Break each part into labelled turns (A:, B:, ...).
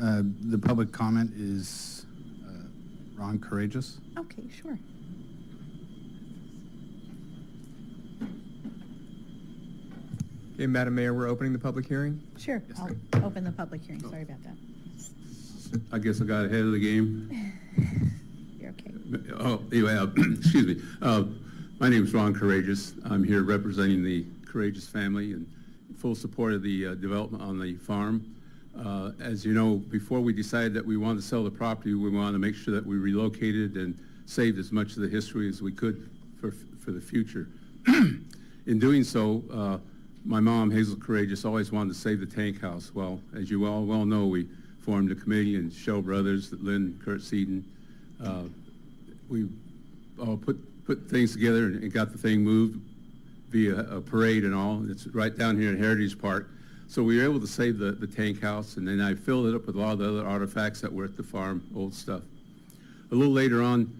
A: The public comment is Ron Courreges.
B: Okay, sure.
C: Okay, Madam Mayor, we're opening the public hearing.
B: Sure,
A: Yes,
B: I'll open the public hearing. Sorry about that.
D: I guess I got ahead of the game.
B: You're okay.
D: Oh, anyway, excuse me. My name is Ron Courreges. I'm here representing the Courreges family and full support of the development on the farm. As you know, before we decided that we wanted to sell the property, we wanted to make sure that we relocated and saved as much of the history as we could for the future. In doing so, my mom, Hazel Courreges, always wanted to save the tank house. Well, as you all well know, we formed a committee, and Cheryl Brothers, Lynn, Kurt Seaton, we all put things together and got the thing moved via a parade and all. It's right down here in Heritage Park. So we were able to save the tank house, and then I filled it up with a lot of the other artifacts that were at the farm, old stuff. A little later on,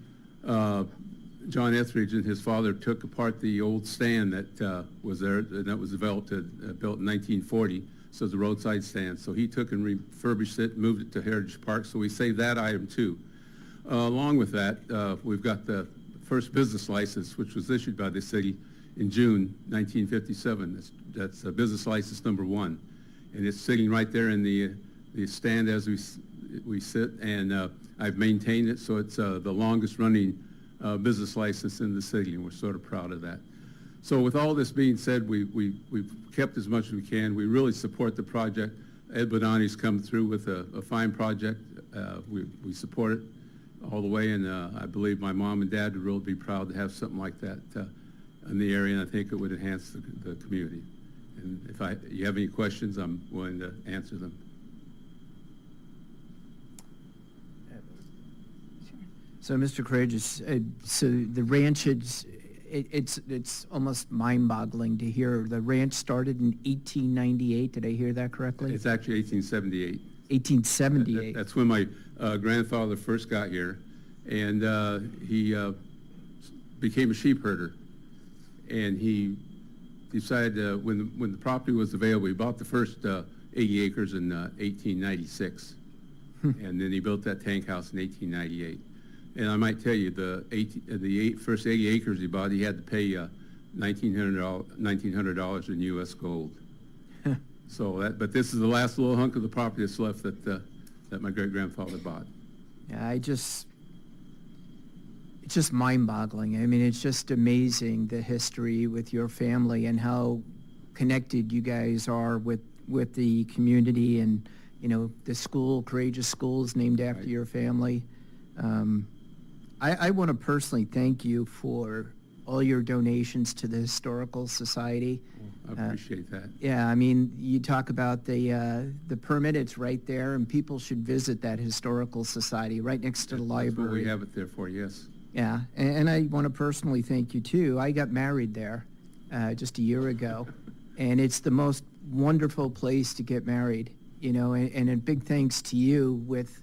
D: John Etheridge and his father took apart the old stand that was there, and that was developed, built in 1940, so it's a roadside stand. So he took and refurbished it, moved it to Heritage Park, so we saved that item too. Along with that, we've got the first business license, which was issued by the city in June 1957. That's business license number 1, and it's sitting right there in the stand as we sit, and I've maintained it, so it's the longest running business license in the city, and we're sort of proud of that. So with all this being said, we've kept as much as we can. We really support the project. Ed Bonanni's come through with a fine project. We support it all the way, and I believe my mom and dad would really be proud to have something like that in the area, and I think it would enhance the community. And if you have any questions, I'm willing to answer them.
E: So, Mr. Courreges, so the ranch, it's almost mind-boggling to hear. The ranch started in 1898. Did I hear that correctly?
D: It's actually 1878.
E: 1878.
D: That's when my grandfather first got here, and he became a sheep herder. And he decided when the property was available, he bought the first 80 acres in 1896, and then he built that tank house in 1898. And I might tell you, the first 80 acres he bought, he had to pay $1,900 in U.S. gold. So but this is the last little hunk of the property that's left that my great-grandfather bought.
E: Yeah, it's just mind-boggling. I mean, it's just amazing, the history with your family and how connected you guys are with the community, and, you know, the school, Courreges School, is named after your family. I want to personally thank you for all your donations to the Historical Society.
D: Well, I appreciate that.
E: Yeah, I mean, you talk about the permit, it's right there, and people should visit that Historical Society right next to the library.
D: That's what we have it there for, yes.
E: Yeah, and I want to personally thank you too. I got married there just a year ago, and it's the most wonderful place to get married, you know, and a big thanks to you with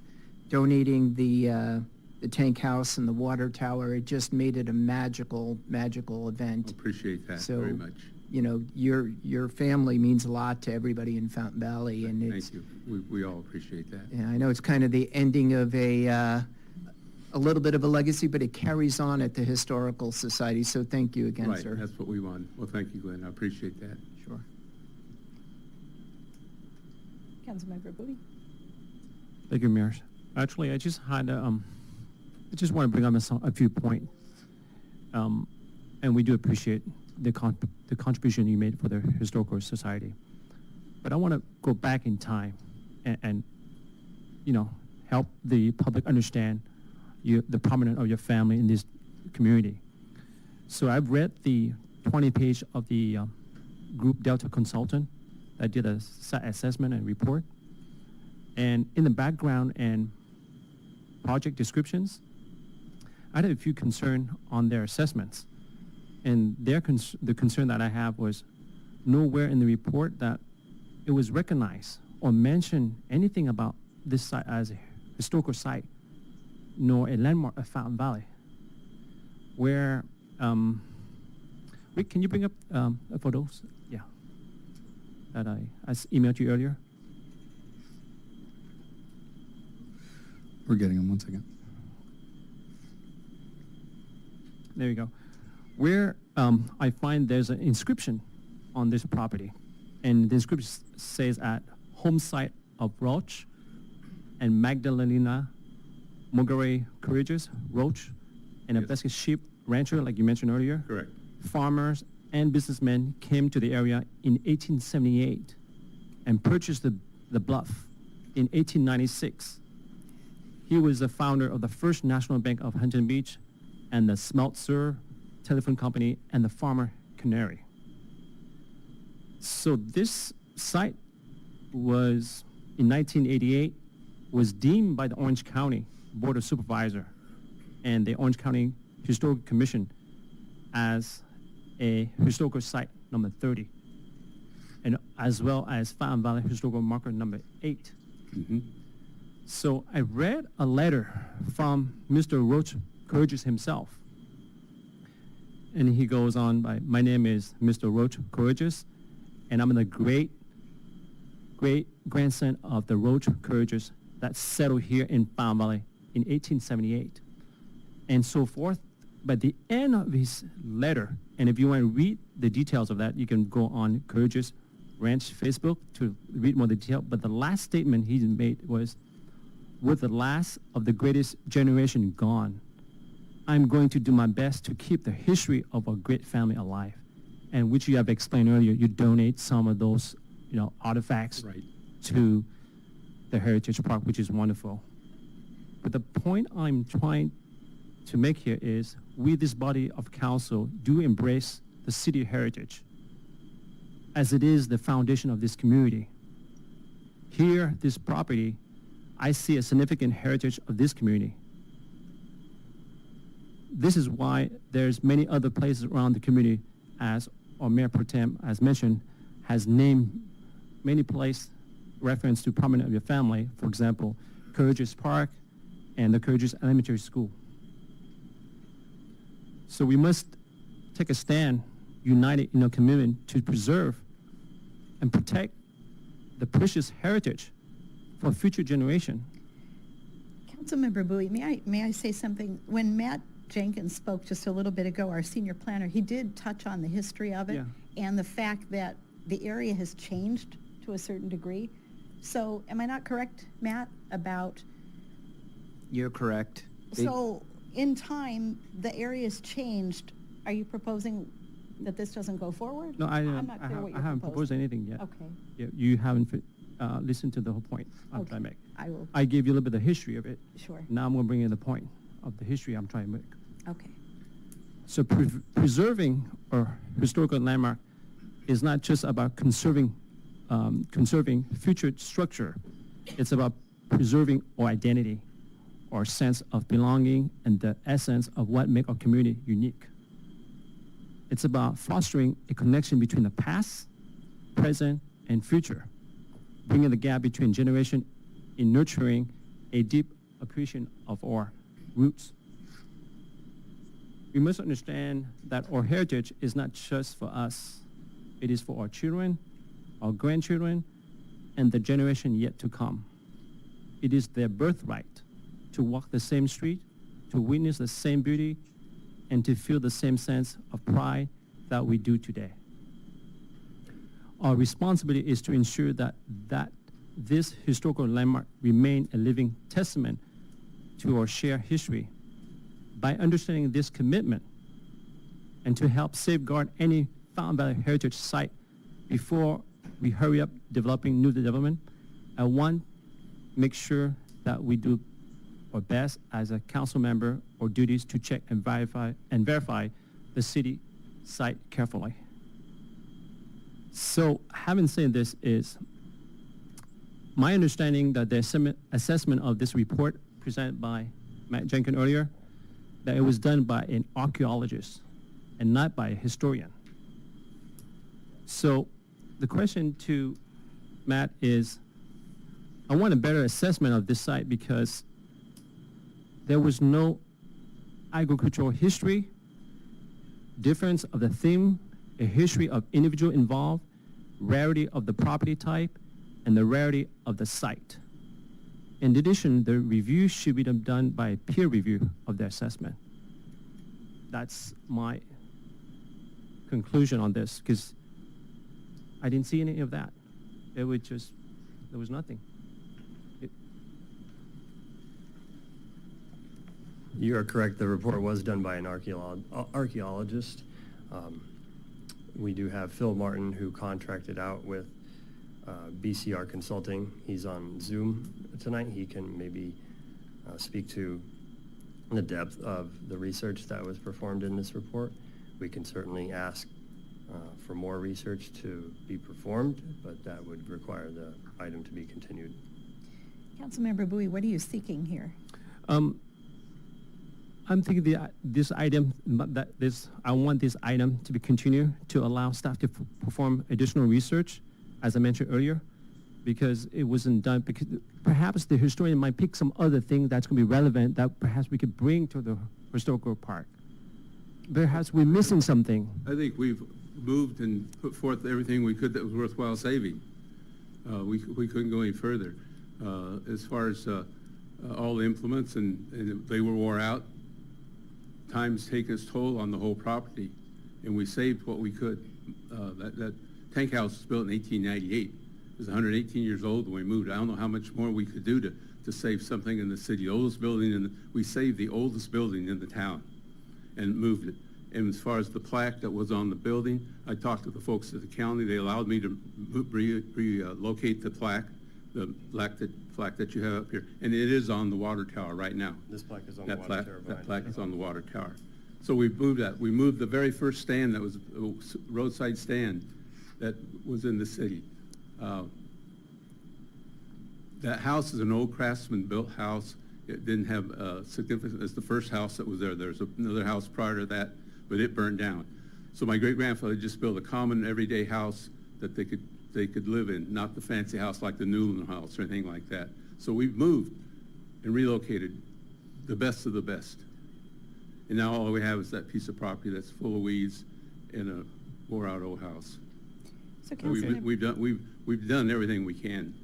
E: donating the tank house and the water tower. It just made it a magical event.
D: I appreciate that
E: so,
D: very much.
E: You know, your family means a lot to everybody in Fountain Valley, and
D: thank you. We all appreciate that.
E: Yeah, I know it's kind of the ending of a little bit of a legacy, but it carries on at the Historical Society. So thank you again,
D: right,
E: sir.
D: That's what we want. Well, thank you, Glenn. I appreciate that.
E: Sure.
B: Councilmember Bowie.
F: Thank you, Mayor. Actually, I just had I just want to bring up a few points, and we do appreciate the contribution you made for the Historical Society. But I want to go back in time and you know, help the public understand the prominence of your family in this community. So I've read the 20 page of the group Delta Consultant that did a site assessment and report. And in the background and project descriptions, I had a few concerns on their assessments. And the concern that I have was nowhere in the report that it was recognized or mentioned anything about this site as a historical site, nor a landmark of Fountain Valley. Where, Rick, can you bring up photos? Yeah, that I emailed you earlier.
A: We're getting them, 1 second.
F: There you go. Where I find there's an inscription on this property, and the inscription says at home site of Roach and Magdalena Mogare Courreges, Roach, and a
D: Yes.
F: basket sheep rancher, like you mentioned earlier.
D: Correct.
F: Farmers and businessmen came to the area in 1878 and purchased the bluff in 1896. He was the founder of the First National Bank of Huntington Beach and the Smeltzer Telephone Company and the Farmer Canary. So this site was, in 1988, was deemed by the Orange County Board of Supervisor and the Orange County Historical Commission as a historical site number 30, and as well as Fountain Valley Historical Marker number 8.
D: Mhm.
F: So I read a letter from Mr. Roach Courreges himself. And he goes on by, my name is Mr. Roach Courreges, and I'm the great grandson of the Roach Courreges that settled here in Fountain Valley in 1878, and so forth. By the end of his letter, and if you want to read the details of that, you can go on Courreges Ranch Facebook to read more detail. But the last statement he made was, with the last of the greatest generation gone, I'm going to do my best to keep the history of a great family alive. And which you have explained earlier, you donate some of those, artifacts
D: Right.
F: to the Heritage Park, which is wonderful. But the point I'm trying to make here is, we, this body of council, do embrace the city heritage as it is the foundation of this community. Here, this property, I see a significant heritage of this community. This is why there's many other places around the community, as our Mayor Pro Tem has mentioned, has named many places reference to prominent of your family, for example, Courreges Park and the Courreges Elementary School. So we must take a stand, united in a commitment to preserve and protect the precious heritage for future generation.
B: Councilmember Bowie, may I say something? When Matt Jenkins spoke just a little bit ago, our senior planner, he did touch on the history of it
F: Yeah.
B: and the fact that the area has changed to a certain degree. So am I not correct, Matt, about,
E: You're correct. They-
B: so in time, the area's changed. Are you proposing that this doesn't go forward?
F: No,
B: I'm not clear what you're
F: haven't proposed
B: proposing.
F: anything yet.
B: Okay,
F: Yeah, you haven't listened to the whole point I'm
B: okay.
F: trying to make.
B: I will,
F: I gave you a little bit of the history of it.
B: sure.
F: Now I'm going to bring in the point of the history I'm trying to make.
B: Okay.
F: So preserving our historical landmark is not just about conserving future structure. It's about preserving our identity, our sense of belonging, and the essence of what makes our community unique. It's about fostering a connection between the past, present, and future, bringing the gap between generation in nurturing a deep appreciation of our roots. We must understand that our heritage is not just for us. It is for our children, our grandchildren, and the generation yet to come. It is their birthright to walk the same street, to witness the same beauty, and to feel the same sense of pride that we do today. Our responsibility is to ensure that this historical landmark remain a living testament to our shared history. By understanding this commitment and to help safeguard any Fountain Valley heritage site before we hurry up developing new development, I want to make sure that we do our best as a council member or duties to check and verify the city site carefully. So having said this, is my understanding that the assessment of this report presented by Matt Jenkins earlier, that it was done by an archaeologist and not by a historian. So the question to Matt is, I want a better assessment of this site because there was no agricultural history, difference of the theme, a history of individual involved, rarity of the property type, and the rarity of the site. In addition, the review should be done by peer review of the assessment. That's my conclusion on this, because I didn't see any of that. It was just, there was nothing.
G: You are correct. The report was done by an archaeologist. We do have Phil Martin, who contracted out with BCR Consulting. He's on Zoom tonight. He can maybe speak to the depth of the research that was performed in this report. We can certainly ask for more research to be performed, but that would require the item to be continued.
B: Councilmember Bowie, what are you seeking here?
F: I'm thinking this item, I want this item to be continued to allow staff to perform additional research, as I mentioned earlier, because it wasn't done, because perhaps the historian might pick some other thing that's going to be relevant that perhaps we could bring to the historical park. Perhaps we're missing something.
D: I think we've moved and put forth everything we could that was worthwhile saving. We couldn't go any further. As far as all the implements, and they were wore out, time's taken its toll on the whole property, and we saved what we could. That tank house was built in 1898. It was 118 years old when we moved. I don't know how much more we could do to save something in the city. The oldest building, we saved the oldest building in the town and moved it. And as far as the plaque that was on the building, I talked to the folks at the county. They allowed me to relocate the plaque, plaque that you have up here, and it is on the water tower right now.
G: This plaque is on the water tower.
D: That plaque is on the water tower. So we moved that. We moved the very first stand that was a roadside stand that was in the city. That house is an old craftsman-built house. It didn't have significance as the first house that was there. There's another house prior to that, but it burned down. So my great-grandfather just built a common, everyday house that they could live in, not the fancy house like the Newland house or anything like that. So we've moved and relocated the best of the best. And now all we have is that piece of property that's full of weeds in a wore-out old house.
B: So Councilmember,
D: We've done everything we can.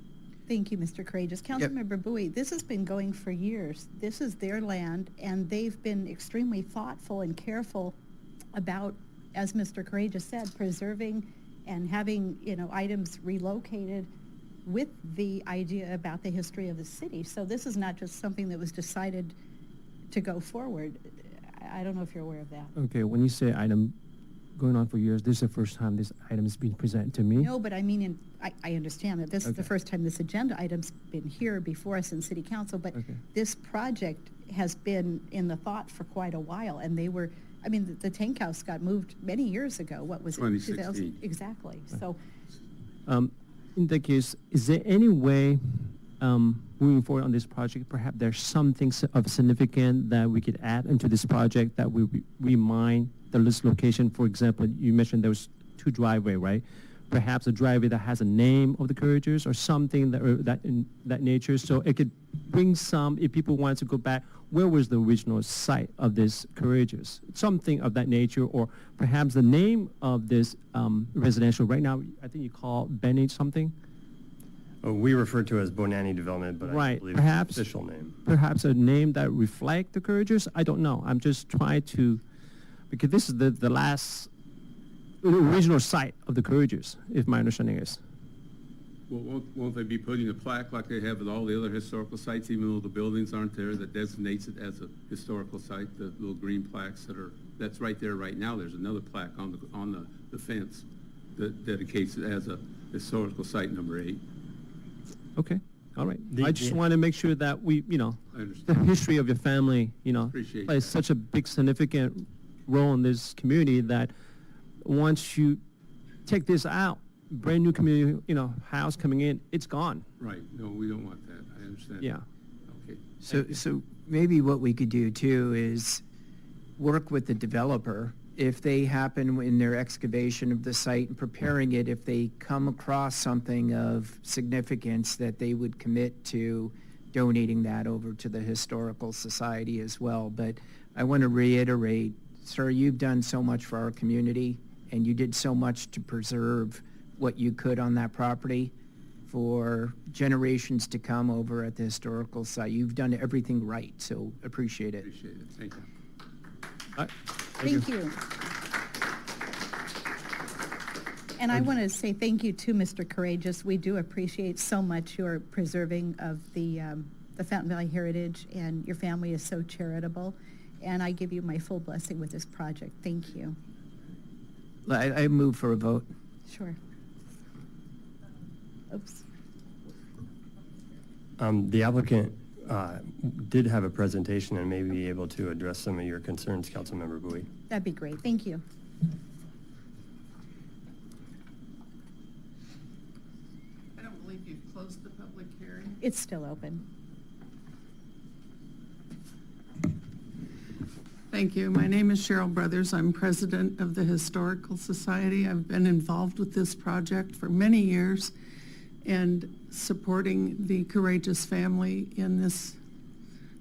B: thank you, Mr. Courreges. Councilmember Bowie, this has been going for years. This is their land, and they've been extremely thoughtful and careful about, as Mr. Courreges said, preserving and having, items relocated with the idea about the history of the city. So this is not just something that was decided to go forward. I don't know if you're aware of that.
F: Okay, when you say item going on for years, this is the first time this item is being presented to me.
B: No, but I mean, I understand that this is the
F: Okay.
B: first time this agenda item's been here before us in City Council, but
F: Okay.
B: this project has been in the thought for quite a while, and the tank house got moved many years ago. What was it?
D: 2016.
B: Exactly. So,
F: In that case, is there any way, moving forward on this project, perhaps there's something of significant that we could add into this project that we remind the list location? For example, you mentioned there was 2 driveways, right? Perhaps a driveway that has a name of the Courreges or something that in that nature, so it could bring some, if people wanted to go back, where was the original site of this Courreges? Something of that nature, or perhaps the name of this residential, right now, I think you call Benny something?
G: We refer to it as Bonanni Development, but I
F: Right,
G: believe
F: perhaps-
G: it's the official name.
F: Perhaps a name that reflect the Courreges? I don't know. I'm just trying to, because this is the last original site of the Courreges, if my understanding is.
D: Well, won't they be putting a plaque like they have at all the other historical sites, even though the buildings aren't there, that designates it as a historical site, the little green plaques that's right there right now. There's another plaque on the fence that dedicates it as a historical site number 8.
F: Okay, all right.
G: The-
F: I just
G: the-
F: want to make sure that we,
D: I
F: the
D: understand.
F: history of your family,
D: Appreciate
F: plays
D: that.
F: such a big significant role in this community that once you take this out, brand new community, house coming in, it's gone.
D: Right, no, we don't want that, I understand.
F: Yeah.
D: Okay.
E: So maybe what we could do too is work with the developer. If they happen in their excavation of the site and preparing it, if they come across something of significance, that they would commit to donating that over to the Historical Society as well. But I want to reiterate, sir, you've done so much for our community, and you did so much to preserve what you could on that property. for generations to come over at the historical site. You've done everything right, so appreciate it.
D: Appreciate it. Thank you.
F: All right.
B: Thank you. And I want to say thank you to Mr. Courreges. We do appreciate so much your preserving of the Fountain Valley heritage, and your family is so charitable. And I give you my full blessing with this project. Thank you.
E: I move for a vote.
B: Sure. Oops.
G: The applicant did have a presentation and may be able to address some of your concerns, Councilmember Bowie.
B: That'd be great. Thank you.
H: I don't believe you've closed the public hearing.
B: It's still open.
H: Thank you. My name is Cheryl Brothers. I'm president of the Historical Society. I've been involved with this project for many years and supporting the Courreges family in this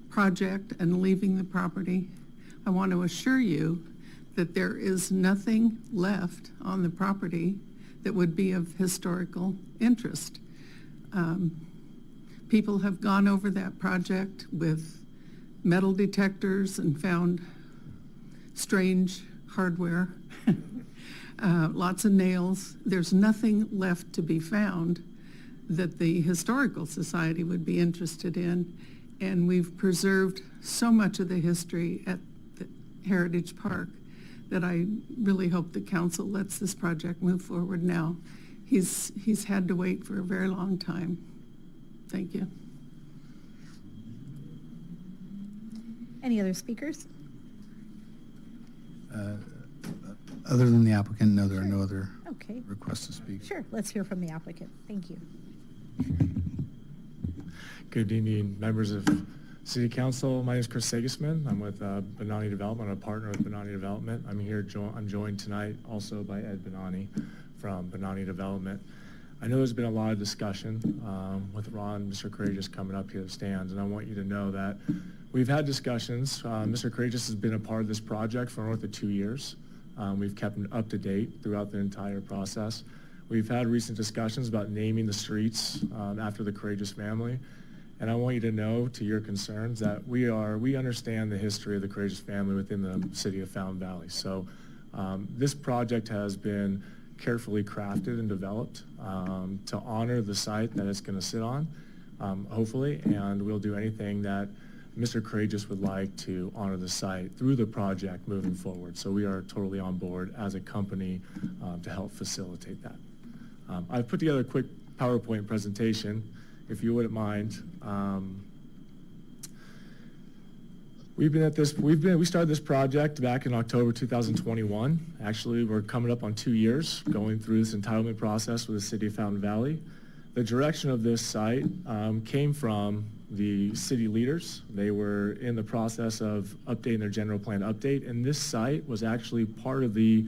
H: project and leaving the property. I want to assure you that there is nothing left on the property that would be of historical interest. People have gone over that project with metal detectors and found strange hardware, lots of nails. There's nothing left to be found that the Historical Society would be interested in, and we've preserved so much of the history at the Heritage Park that I really hope the council lets this project move forward now. He's had to wait for a very long time. Thank you.
B: Any other speakers?
A: Other than the applicant, no, there are no other
B: Okay.
A: requests to speak.
B: Sure. Let's hear from the applicant. Thank you.
I: Good evening, members of City Council. My name is Chris Segisman. I'm with Bonanni Development. I'm a partner with Bonanni Development. I'm joined tonight also by Ed Bonanni from Bonanni Development. I know there's been a lot of discussion with Ron, Mr. Courreges coming up here to stand, and I want you to know that we've had discussions. Mr. Courreges has been a part of this project for north of 2 years. We've kept him up to date throughout the entire process. We've had recent discussions about naming the streets after the Courreges family. And I want you to know, to your concerns, that we understand the history of the Courreges family within the city of Fountain Valley. So this project has been carefully crafted and developed to honor the site that it's going to sit on, hopefully, and we'll do anything that Mr. Courreges would like to honor the site through the project moving forward. So we are totally on board as a company to help facilitate that. I've put together a quick PowerPoint presentation, if you wouldn't mind. We started this project back in October 2021. Actually, we're coming up on 2 years going through this entitlement process with the city of Fountain Valley. The direction of this site came from the city leaders. They were in the process of updating their general plan update, and this site was actually part of the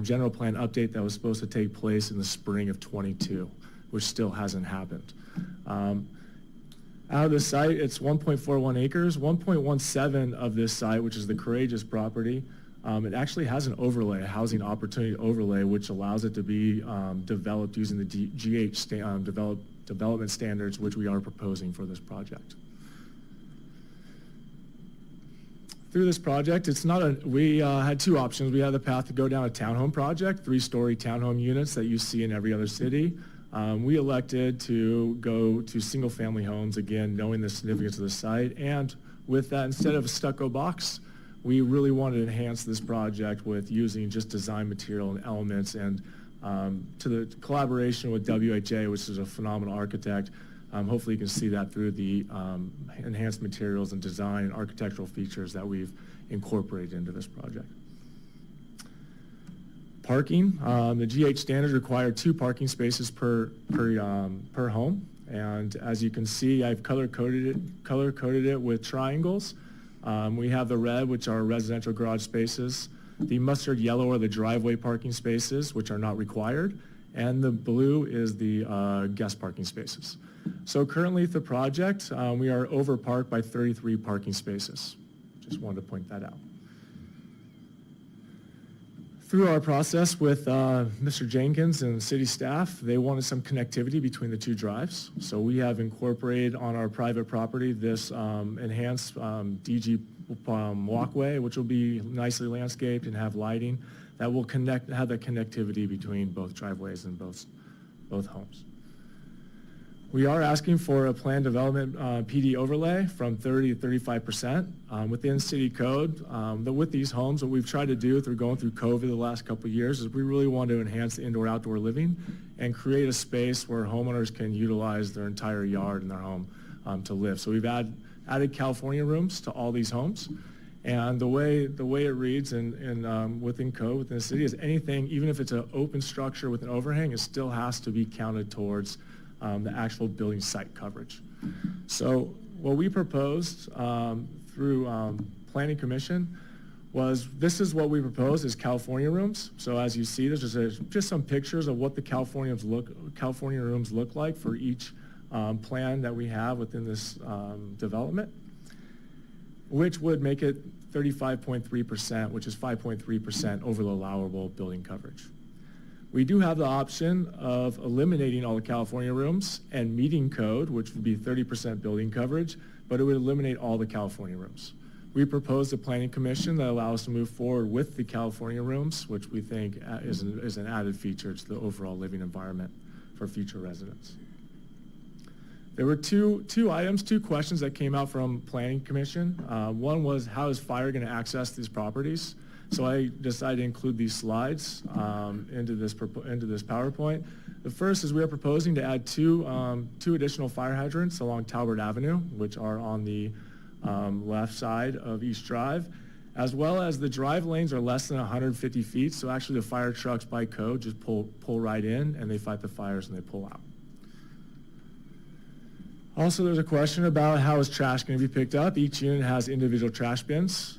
I: general plan update that was supposed to take place in the spring of '22, which still hasn't happened. Out of the site, it's 1.41 acres. 1.17 of this site, which is the Courreges property, it actually has an overlay, a housing opportunity overlay, which allows it to be developed using the GH development standards, which we are proposing for this project. Through this project, we had two options. We had the path to go down a townhome project, 3-story townhome units that you see in every other city. We elected to go to single-family homes, again, knowing the significance of the site. And with that, instead of a stucco box, we really wanted to enhance this project with using just design material and elements. And to the collaboration with WHA, which is a phenomenal architect, hopefully you can see that through the enhanced materials and design and architectural features that we've incorporated into this project. Parking, the GH standards require 2 parking spaces per home, and as you can see, I've color coded it with triangles. We have the red, which are residential garage spaces. The mustard yellow are the driveway parking spaces, which are not required, and the blue is the guest parking spaces. So currently at the project, we are over parked by 33 parking spaces. Just wanted to point that out. Through our process with Mr. Jenkins and city staff, they wanted some connectivity between the two drives. So we have incorporated on our private property this enhanced DG walkway, which will be nicely landscaped and have lighting that will have that connectivity between both driveways and both homes. We are asking for a planned development PD overlay from 30 to 35% within city code. With these homes, what we've tried to do through going through COVID the last couple of years is we really want to enhance the indoor-outdoor living and create a space where homeowners can utilize their entire yard in their home to live. So we've added California rooms to all these homes. And the way it reads within code, within the city, is anything, even if it's an open structure with an overhang, it still has to be counted towards the actual building site coverage. So what we proposed through Planning Commission was, this is what we proposed as California rooms. So as you see, there's just some pictures of what the California rooms look like for each plan that we have within this development, which would make it 35.3%, which is 5.3% over the allowable building coverage. We do have the option of eliminating all the California rooms and meeting code, which would be 30% building coverage, but it would eliminate all the California rooms. We proposed a planning commission that allows us to move forward with the California rooms, which we think is an added feature to the overall living environment for future residents. There were two questions that came out from Planning Commission. One was, how is fire going to access these properties? So I decided to include these slides into this PowerPoint. The first is we are proposing to add two additional fire hydrants along Talbert Avenue, which are on the left side of each drive, as well as the drive lanes are less than 150 feet. So actually the fire trucks by code just pull right in and they fight the fires and they pull out. Also, there's a question about how is trash going to be picked up. Each unit has individual trash bins.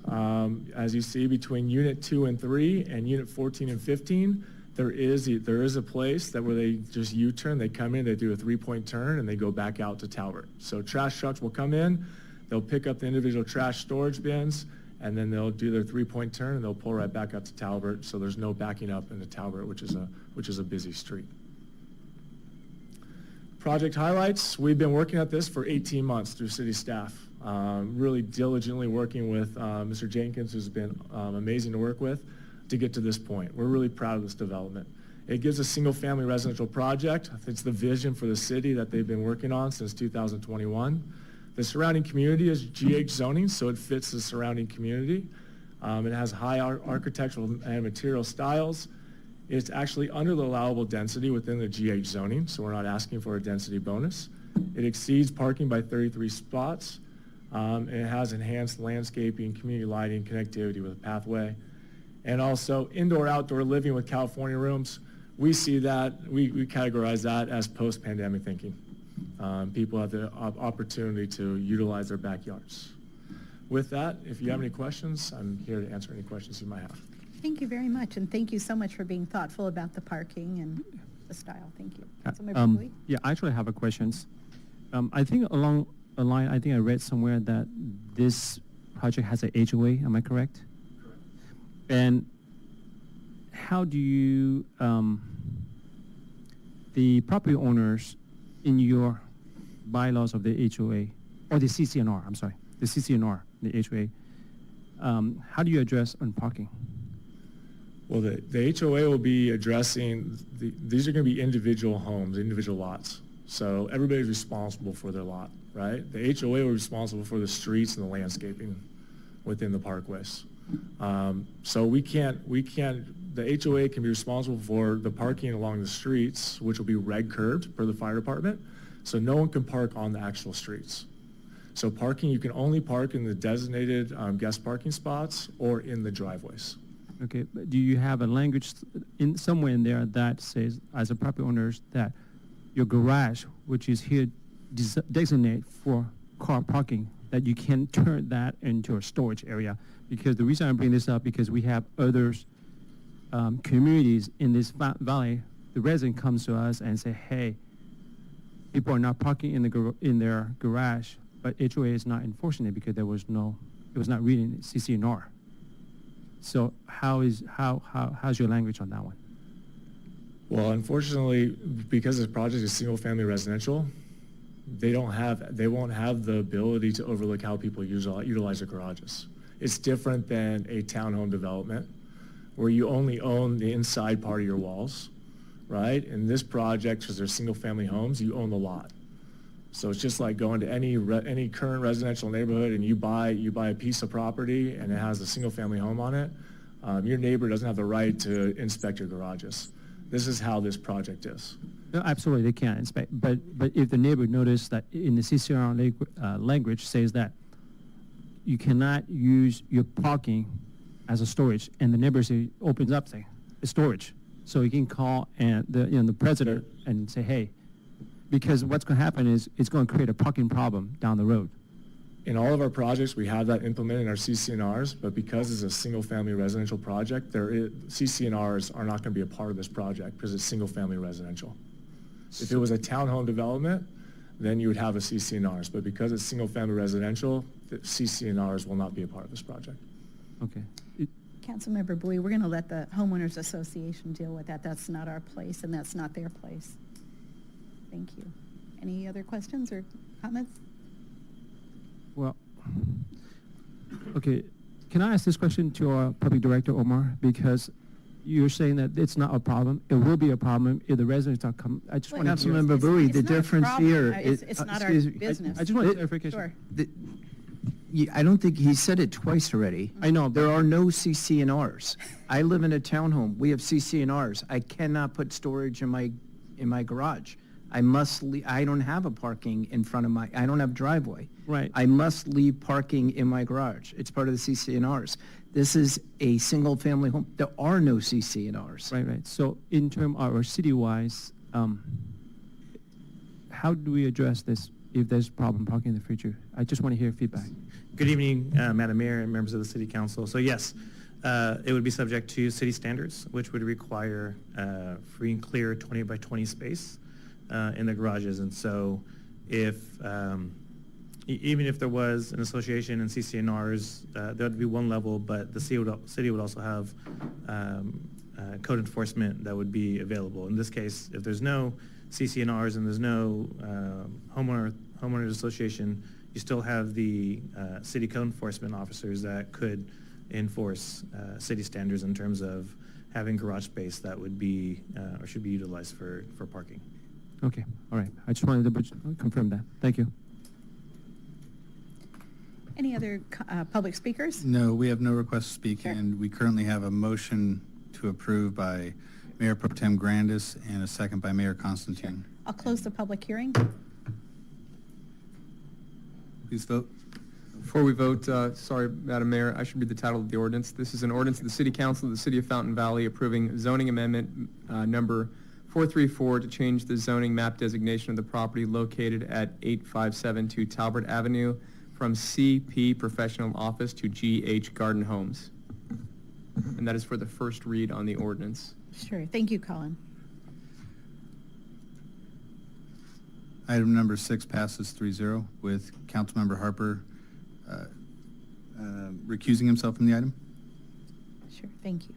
I: As you see, between Unit 2 and 3 and Unit 14 and 15, there is a place where they just U-turn. They come in, they do a 3-point turn, and they go back out to Talbert. So trash trucks will come in, they'll pick up the individual trash storage bins, and then they'll do their 3-point turn, and they'll pull right back up to Talbert. So there's no backing up into Talbert, which is a busy street. Project highlights, we've been working at this for 18 months through city staff, really diligently working with Mr. Jenkins, who's been amazing to work with, to get to this point. We're really proud of this development. It gives a single-family residential project. It's the vision for the city that they've been working on since 2021. The surrounding community is GH zoning, so it fits the surrounding community. It has high architectural and material styles. It's actually under the allowable density within the GH zoning, so we're not asking for a density bonus. It exceeds parking by 33 spots, and it has enhanced landscaping, community lighting, connectivity with a pathway. And also indoor-outdoor living with California rooms. We see that, we categorize that as post-pandemic thinking. People have the opportunity to utilize their backyards. With that, if you have any questions, I'm here to answer any questions you might have.
B: Thank you very much, and thank you so much for being thoughtful about the parking and the style. Thank you. Councilmember Bowie?
F: Yeah, I actually have a questions. I think along a line, I think I read somewhere that this project has an HOA, am I correct?
I: Correct.
F: And how do you, the property owners in your bylaws of the HOA, or the CCNR, I'm sorry, the CCNR, the HOA, how do you address on parking?
I: Well, the HOA will be addressing, these are going to be individual homes, individual lots. So everybody's responsible for their lot, right? The HOA will be responsible for the streets and the landscaping within the parkways. So the HOA can be responsible for the parking along the streets, which will be red curbed per the fire department. So no one can park on the actual streets. So parking, you can only park in the designated guest parking spots or in the driveways.
F: Okay, but do you have a language somewhere in there that says, as a property owners, that your garage, which is here designated for car parking, that you can turn that into a storage area? Because the reason I bring this up, because we have others, communities in this valley, the resident comes to us and say, hey, people are not parking in their garage, but HOA is not enforcing it because it was not reading CCNR. So how's your language on that one?
I: Well, unfortunately, because this project is single-family residential, they won't have the ability to overlook how people utilize their garages. It's different than a townhome development where you only own the inside part of your walls, right? In this project, because they're single-family homes, you own the lot. So it's just like going to any current residential neighborhood and you buy a piece of property and it has a single-family home on it. Your neighbor doesn't have the right to inspect your garages. This is how this project is.
F: No, absolutely, they can't inspect. But if the neighbor noticed that in the CCR language says that you cannot use your parking as a storage, and the neighbor opens up, say, it's storage. So you can call and the president and say, hey, because what's going to happen is it's going to create a parking problem down the road.
I: In all of our projects, we have that implemented in our CCNRs, but because it's a single-family residential project, CCNRs are not going to be a part of this project because it's single-family residential. If it was a townhome development, then you would have a CCNRs, but because it's single-family residential, the CCNRs will not be a part of this project.
F: Okay.
B: Councilmember Bowie, we're going to let the homeowners association deal with that. That's not our place, and that's not their place. Thank you. Any other questions or comments?
F: Well, okay. Can I ask this question to our public director, Omar? Because you're saying that it's not a problem. It will be a problem if the residents don't come. I just want to.
E: Councilmember Bowie,
B: It's
E: the
B: not a
E: difference
B: problem.
E: here.
B: It's not our
E: excuse me,
B: business.
F: I just want clarification.
B: Sure.
E: I don't think, he said it twice already.
F: I know.
E: There are no CCNRs. I live in a townhome. We have CCNRs. I cannot put storage in my garage. I don't have a parking in front of I don't have driveway.
F: Right.
E: I must leave parking in my garage. It's part of the CCNRs. This is a single-family home. There are no CCNRs.
F: Right. So in terms of our city-wise, how do we address this if there's a problem parking in the future? I just want to hear feedback.
J: Good evening, Madam Mayor and members of the City Council. So yes, it would be subject to city standards, which would require free and clear 20 by 20 space in the garages. And so if, even if there was an association and CCNRs, there would be one level, but the city would also have code enforcement that would be available. In this case, if there's no CCNRs and there's no homeowners association, you still have the city code enforcement officers that could enforce city standards in terms of having garage space that would be or should be utilized for parking.
F: Okay. All right. I just wanted to confirm that. Thank you.
B: Any other public speakers?
A: No, we have no request to speak,
B: Sure.
A: and we currently have a motion to approve by Mayor Pro Tem Grandis and a second by Mayor Constantine.
B: I'll close the public hearing.
A: Please vote.
C: Before we vote, sorry, Madam Mayor, I should read the title of the ordinance. This is an ordinance of the City Council of the City of Fountain Valley approving zoning amendment number 434 to change the zoning map designation of the property located at 8572 Talbert Avenue from CP Professional Office to GH Garden Homes. And that is for the first read on the ordinance.
B: Sure. Thank you, Colin.
A: Item number 6 passes 3-0 with Councilmember Harper recusing himself from the item.
B: Sure. Thank you.